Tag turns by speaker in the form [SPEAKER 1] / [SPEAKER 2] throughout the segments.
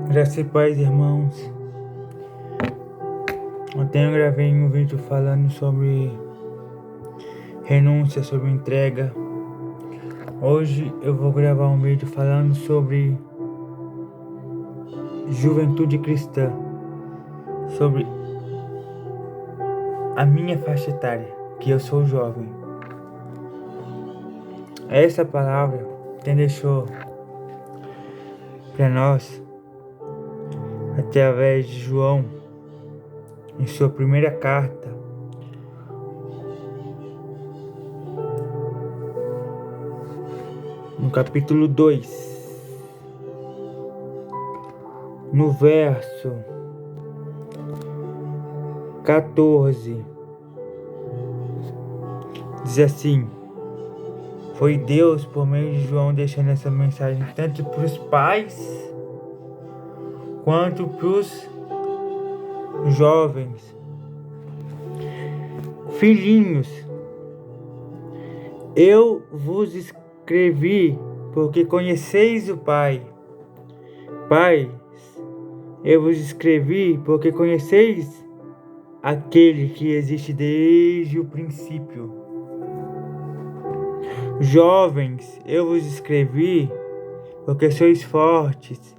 [SPEAKER 1] Graças e paz, irmãos. Ontem eu gravei um vídeo falando sobre renúncia, sobre entrega. Hoje eu vou gravar um vídeo falando sobre juventude cristã, sobre a minha faixa etária, que eu sou jovem. Essa palavra quem deixou para nós através de João, em sua primeira carta, no capítulo 2, no verso 14, diz assim: foi Deus, por meio de João, deixando essa mensagem tanto para os pais quanto para os jovens. Filhinhos, eu vos escrevi porque conheceis o Pai. Pais, eu vos escrevi porque conheceis aquele que existe desde o princípio. Jovens, eu vos escrevi porque sois fortes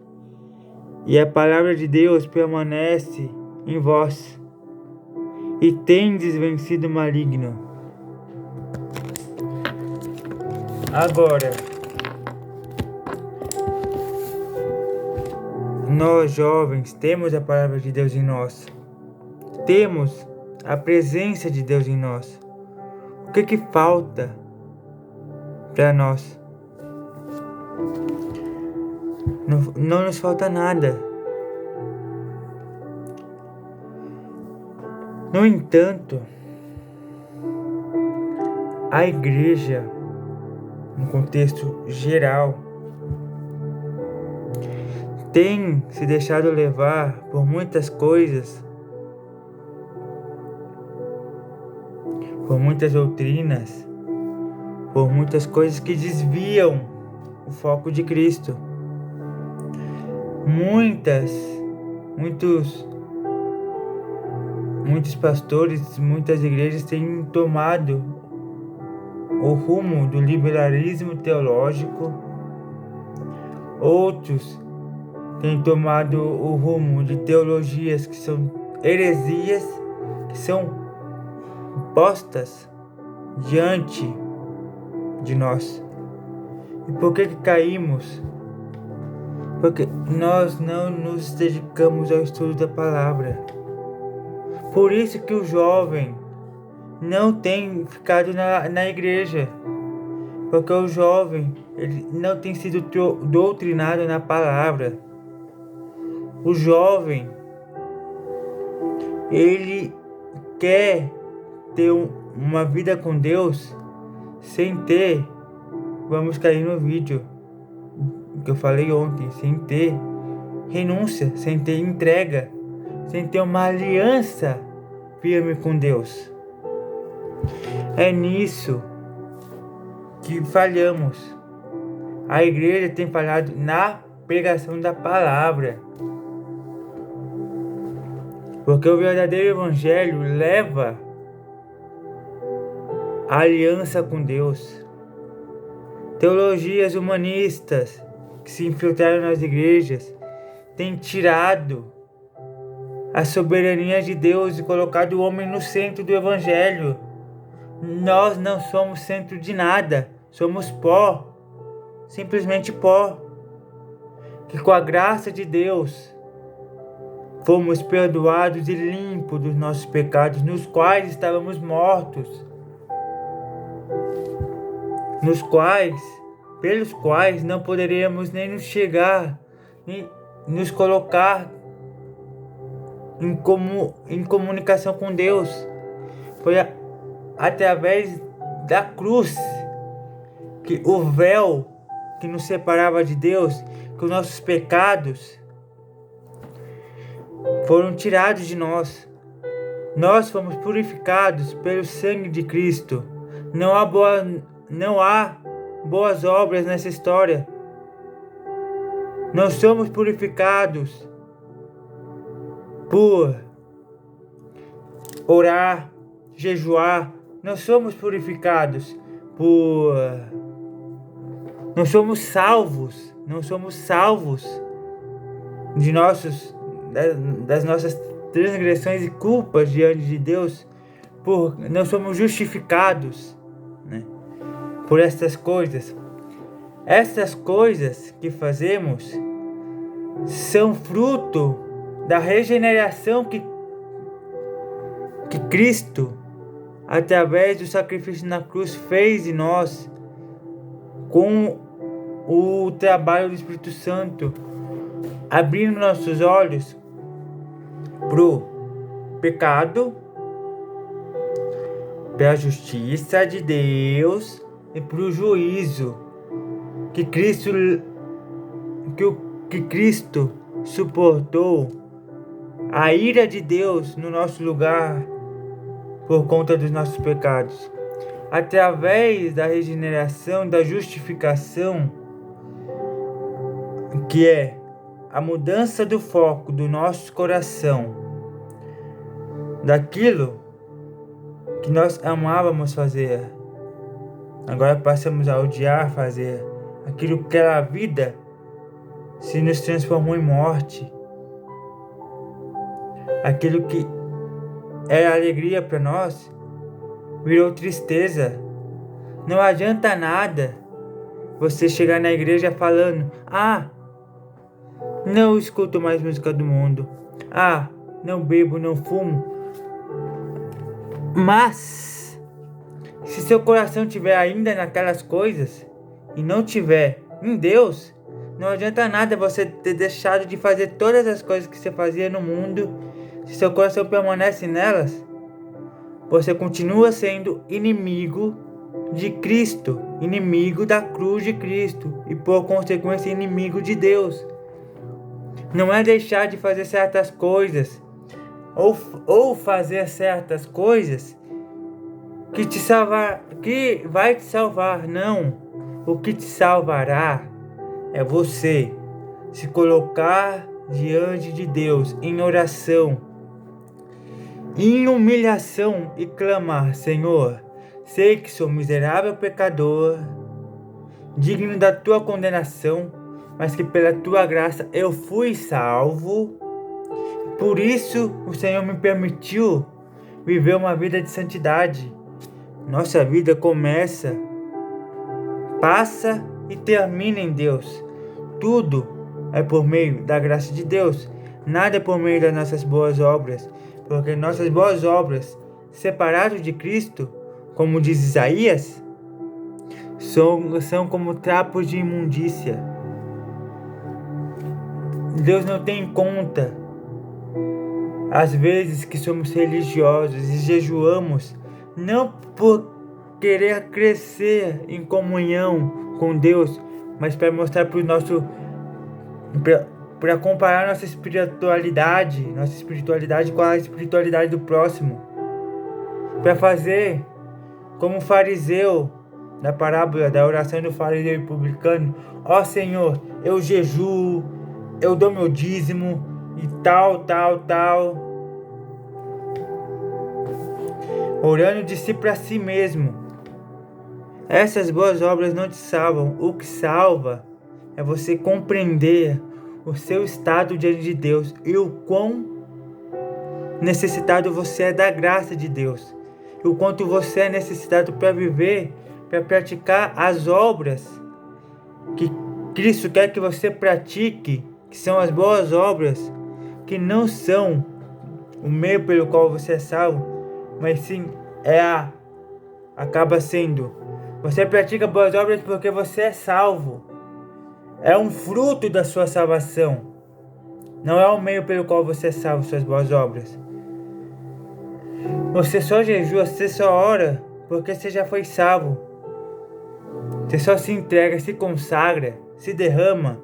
[SPEAKER 1] e a palavra de Deus permanece em vós e tendes vencido o maligno. Agora, nós jovens temos a palavra de Deus em nós, temos a presença de Deus em nós. O que falta para nós? Não nos falta nada. No entanto, a igreja, no contexto geral, tem se deixado levar por muitas coisas, por muitas doutrinas, por muitas coisas que desviam o foco de Cristo. Muitos pastores, muitas igrejas têm tomado o rumo do liberalismo teológico. Outros têm tomado o rumo de teologias que são heresias, que são postas diante de nós. E por que caímos? Porque nós não nos dedicamos ao estudo da palavra. Por isso que o jovem não tem ficado na igreja. Porque o jovem ele não tem sido doutrinado na palavra. O jovem, ele quer ter uma vida com Deus sem ter, vamos cair no vídeo que eu falei ontem, sem ter renúncia, sem ter entrega, sem ter uma aliança firme com Deus. É nisso que falhamos. A igreja tem falhado na pregação da palavra. Porque o verdadeiro evangelho leva a aliança com Deus. Teologias humanistas que se infiltraram nas igrejas têm tirado a soberania de Deus e colocado o homem no centro do evangelho. Nós não somos centro de nada, somos pó, simplesmente pó. Que com a graça de Deus fomos perdoados e limpos dos nossos pecados, nos quais estávamos mortos, pelos quais não poderíamos nem nos chegar, nem nos colocar em comunicação com Deus. Foi através da cruz que o véu que nos separava de Deus, que os nossos pecados foram tirados de nós. Nós fomos purificados pelo sangue de Cristo. Não há boas obras nessa história. Não somos purificados por orar, jejuar. Não somos purificados por... Não somos salvos das nossas transgressões e culpas diante de Deus. Não somos justificados, né, por estas coisas. Essas coisas que fazemos são fruto da regeneração que Cristo, através do sacrifício na cruz, fez em nós, com o trabalho do Espírito Santo, abrindo nossos olhos pro pecado, para a justiça de Deus e para o juízo que Cristo suportou, a ira de Deus no nosso lugar por conta dos nossos pecados. Através da regeneração, da justificação, que é a mudança do foco do nosso coração, daquilo que nós amávamos fazer, agora passamos a odiar fazer. Aquilo que era a vida se nos transformou em morte. Aquilo que era alegria para nós virou tristeza. Não adianta nada você chegar na igreja falando: não escuto mais música do mundo, não bebo, não fumo. Mas se seu coração estiver ainda naquelas coisas e não tiver em Deus, não adianta nada você ter deixado de fazer todas as coisas que você fazia no mundo. Se seu coração permanece nelas, você continua sendo inimigo de Cristo, inimigo da cruz de Cristo e por consequência inimigo de Deus. Não é deixar de fazer certas coisas ou fazer certas coisas que vai te salvar. Não. O que te salvará é você se colocar diante de Deus em oração, em humilhação e clamar: Senhor, sei que sou miserável pecador, digno da tua condenação, mas que pela tua graça eu fui salvo. Por isso o Senhor me permitiu viver uma vida de santidade. Nossa vida começa, passa e termina em Deus. Tudo é por meio da graça de Deus. Nada é por meio das nossas boas obras. Porque nossas boas obras, separadas de Cristo, como diz Isaías, são como trapos de imundícia. Deus não tem em conta as vezes que somos religiosos e jejuamos, não por querer crescer em comunhão com Deus, mas para mostrar para comparar nossa espiritualidade com a espiritualidade do próximo, para fazer como o fariseu da parábola da oração do fariseu e publicano: ó Senhor, eu jejuo, eu dou meu dízimo e tal, orando de si para si mesmo. Essas boas obras não te salvam. O que salva é você compreender o seu estado diante de Deus e o quão necessitado você é da graça de Deus, e o quanto você é necessitado para viver, para praticar as obras que Cristo quer que você pratique, que são as boas obras, que não são o meio pelo qual você é salvo, mas sim acaba sendo. Você pratica boas obras porque você é salvo. É um fruto da sua salvação. Não é o meio pelo qual você é salvo, suas boas obras. Você só jejua, você só ora porque você já foi salvo. Você só se entrega, se consagra, se derrama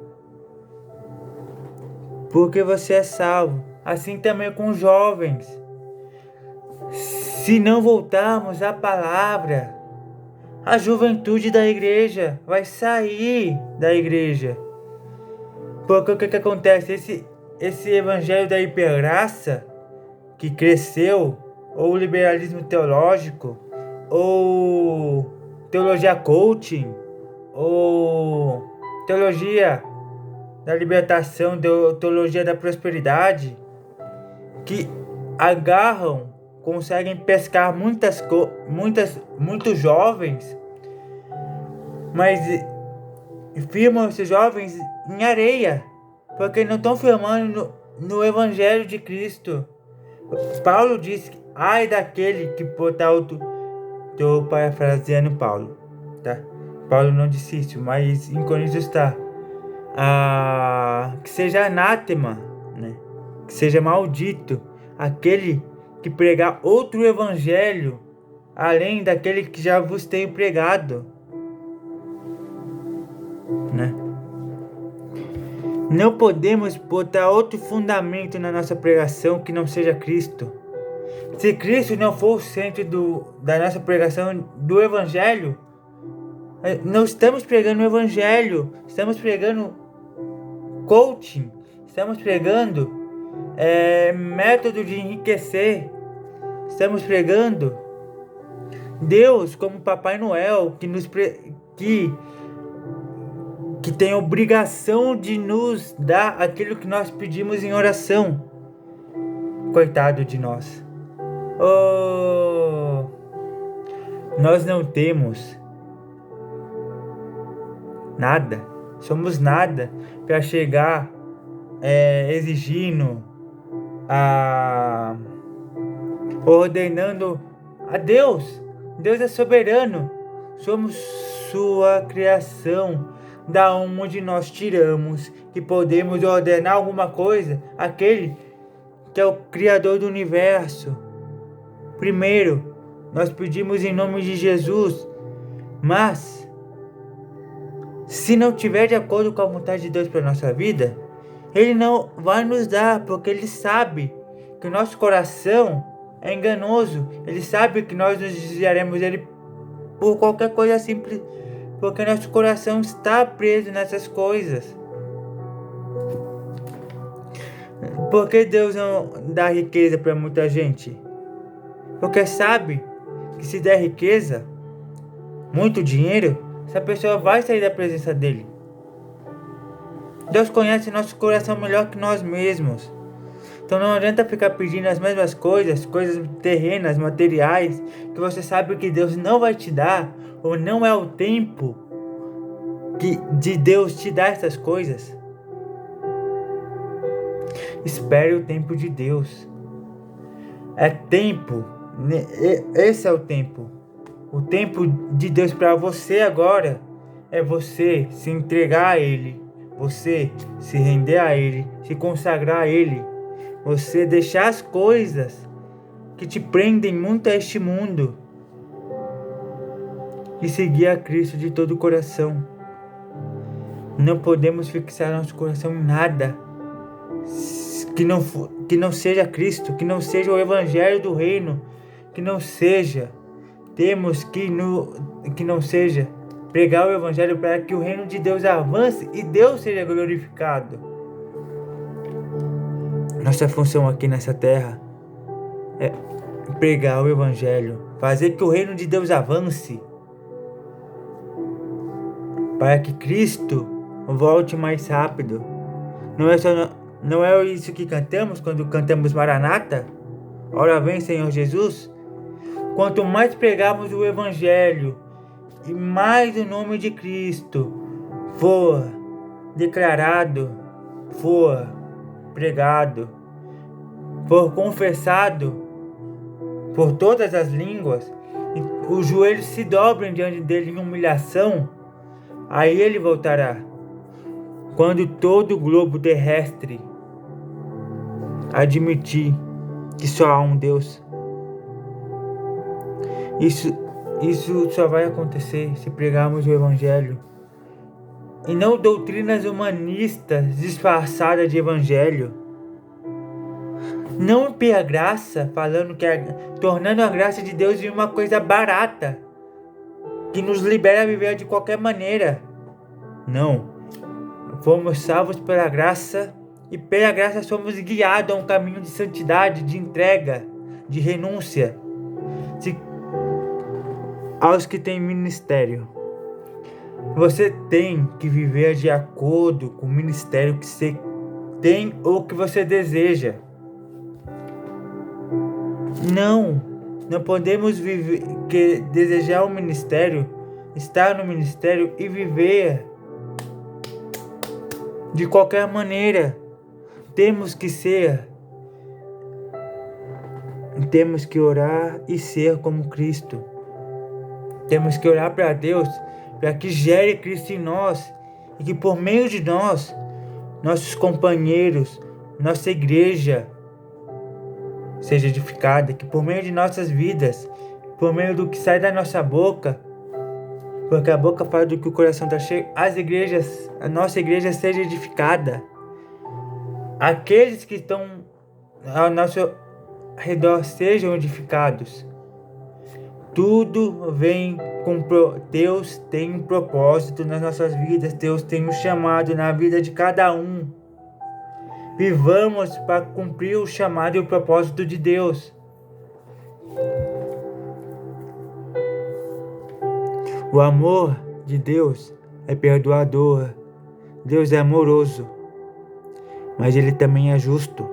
[SPEAKER 1] porque você é salvo. Assim também com os jovens. Se não voltarmos à palavra, a juventude da igreja vai sair da igreja. Porque o que acontece? Esse evangelho da hipergraça que cresceu, ou liberalismo teológico, ou teologia coaching, ou teologia da libertação, teologia da prosperidade, que agarram, conseguem pescar muitos jovens, mas firmam esses jovens em areia, porque não estão firmando no Evangelho de Cristo. Paulo diz: ai daquele que botar outro. Estou parafraseando Paulo, tá? Paulo não disse isso, mas em Coríntios está. Que seja anátema, né? Que seja maldito aquele que pregar outro evangelho além daquele que já vos tenho pregado, né? Não podemos botar outro fundamento na nossa pregação que não seja Cristo. Se Cristo não for o centro da nossa pregação do evangelho, não estamos pregando o evangelho, estamos pregando coaching, estamos pregando método de enriquecer, estamos pregando Deus como Papai Noel que tem a obrigação de nos dar aquilo que nós pedimos em oração. Coitado de nós. Nós não temos nada, somos nada para chegar exigindo, ordenando a Deus. Deus é soberano, somos sua criação, da onde nós tiramos que podemos ordenar alguma coisa, aquele que é o Criador do universo. Primeiro, nós pedimos em nome de Jesus, mas se não tiver de acordo com a vontade de Deus para a nossa vida, Ele não vai nos dar, porque Ele sabe que o nosso coração é enganoso. Ele sabe que nós nos desviaremos dele por qualquer coisa simples, porque nosso coração está preso nessas coisas. Por que Deus não dá riqueza para muita gente? Porque sabe que se der riqueza, muito dinheiro, essa pessoa vai sair da presença dele. Deus conhece nosso coração melhor que nós mesmos. Então não adianta ficar pedindo as mesmas coisas terrenas, materiais, que você sabe que Deus não vai te dar, ou não é o tempo de Deus te dar essas coisas. Espere o tempo de Deus. É tempo. Esse é o tempo. O tempo de Deus para você agora é você se entregar a Ele, você se render a Ele, se consagrar a Ele, você deixar as coisas que te prendem muito a este mundo e seguir a Cristo de todo o coração. Não podemos fixar nosso coração em nada que não seja Cristo, que não seja o Evangelho do Reino, que não seja pregar o Evangelho para que o reino de Deus avance e Deus seja glorificado. Nossa função aqui nessa terra é pregar o Evangelho, fazer que o reino de Deus avance, para que Cristo volte mais rápido. Não é isso que cantamos quando cantamos Maranata? Ora vem, Senhor Jesus. Quanto mais pregarmos o Evangelho e mais o nome de Cristo for declarado, for pregado, for confessado por todas as línguas, e os joelhos se dobrem diante dele em humilhação, aí ele voltará. Quando todo o globo terrestre admitir que só há um Deus. Isso só vai acontecer se pregarmos o Evangelho e não doutrinas humanistas disfarçadas de Evangelho. Não a graça, falando tornando a graça de Deus em uma coisa barata que nos libera a viver de qualquer maneira. Não. fomos salvos pela graça e pela graça somos guiados a um caminho de santidade, de entrega, de renúncia aos que têm ministério. Você tem que viver de acordo com o ministério que você tem ou que você deseja. Não podemos desejar um ministério, estar no ministério e viver de qualquer maneira. Temos que orar e ser como Cristo. Temos que orar para Deus, para que gere Cristo em nós e que por meio de nós, nossos companheiros, nossa igreja seja edificada, que por meio de nossas vidas, por meio do que sai da nossa boca, porque a boca fala do que o coração está cheio, a nossa igreja seja edificada. Aqueles que estão ao nosso redor sejam edificados. Tudo vem com Deus tem um propósito nas nossas vidas. Deus tem um chamado na vida de cada um. Vivamos para cumprir o chamado e o propósito de Deus. O amor de Deus é perdoador. Deus é amoroso, mas Ele também é justo.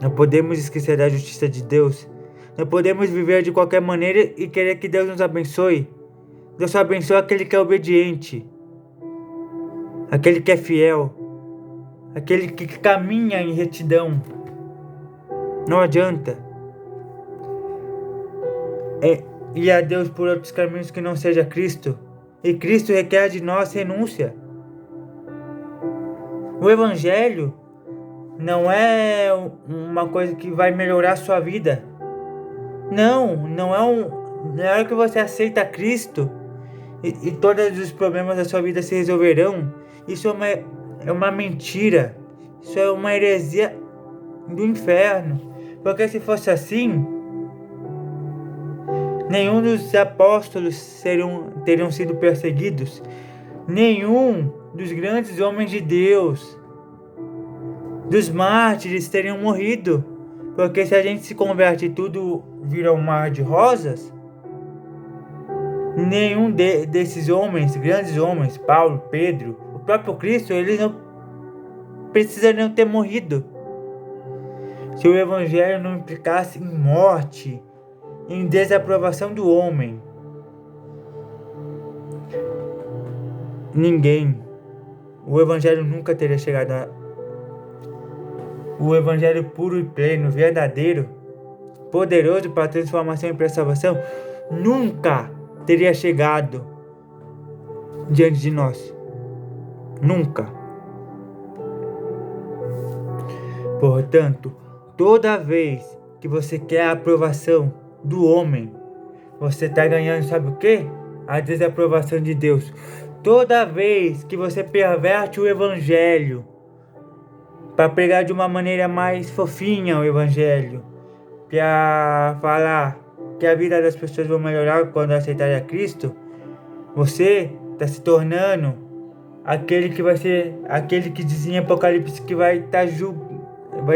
[SPEAKER 1] Não podemos esquecer da justiça de Deus. Não podemos viver de qualquer maneira e querer que Deus nos abençoe. Deus só abençoa aquele que é obediente, aquele que é fiel, aquele que caminha em retidão. Não adianta ir a Deus por outros caminhos que não seja Cristo. E Cristo requer de nós renúncia. O Evangelho não é uma coisa que vai melhorar a sua vida. Não é na hora que você aceita Cristo e todos os problemas da sua vida se resolverão. Isso é uma mentira. Isso é uma heresia do inferno. Porque se fosse assim, nenhum dos apóstolos teriam sido perseguidos. Nenhum dos grandes homens de Deus, dos mártires, teriam morrido. Porque se a gente se converte e tudo vira um mar de rosas, nenhum desses homens, grandes homens, Paulo, Pedro, o próprio Cristo, eles não precisariam ter morrido. Se o Evangelho não implicasse em morte, em desaprovação do homem, o Evangelho nunca teria chegado o Evangelho puro e pleno, verdadeiro, poderoso para a transformação e para a salvação, nunca teria chegado diante de nós. Nunca. Portanto, toda vez que você quer a aprovação do homem, você está ganhando, sabe o quê? A desaprovação de Deus. Toda vez que você perverte o Evangelho para pregar de uma maneira mais fofinha o Evangelho, para falar que a vida das pessoas vai melhorar quando aceitarem a Cristo, você está se tornando aquele que dizia em Apocalipse que vai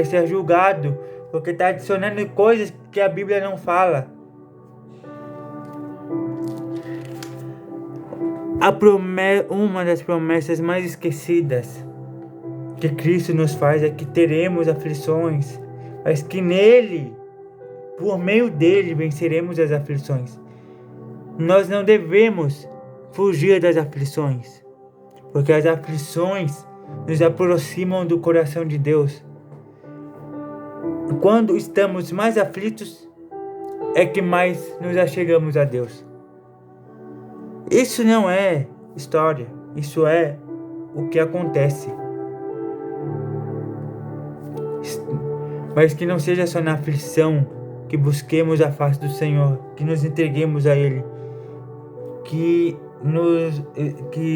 [SPEAKER 1] ser julgado, porque está adicionando coisas que a Bíblia não fala. Uma das promessas mais esquecidas que Cristo nos faz é que teremos aflições, mas que nele, por meio dele, venceremos as aflições. Nós não devemos fugir das aflições, porque as aflições nos aproximam do coração de Deus. Quando estamos mais aflitos, é que mais nos achegamos a Deus. Isso não é história, isso é o que acontece. Mas que não seja só na aflição que busquemos a face do Senhor, que nos entreguemos a Ele, que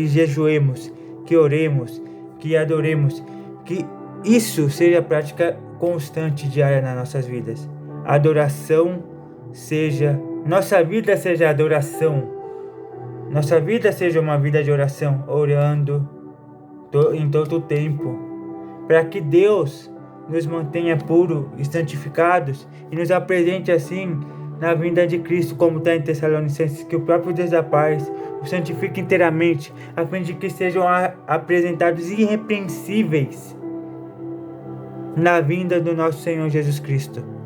[SPEAKER 1] jejuemos, que oremos, que adoremos, que isso seja prática constante, diária nas nossas vidas. A adoração nossa vida seja adoração, nossa vida seja uma vida de oração, orando, em todo o tempo, para que Deus nos mantenha puros e santificados e nos apresente assim na vinda de Cristo, como está em Tessalonicenses, que o próprio Deus da paz os santifique inteiramente, a fim de que sejam apresentados irrepreensíveis na vinda do nosso Senhor Jesus Cristo.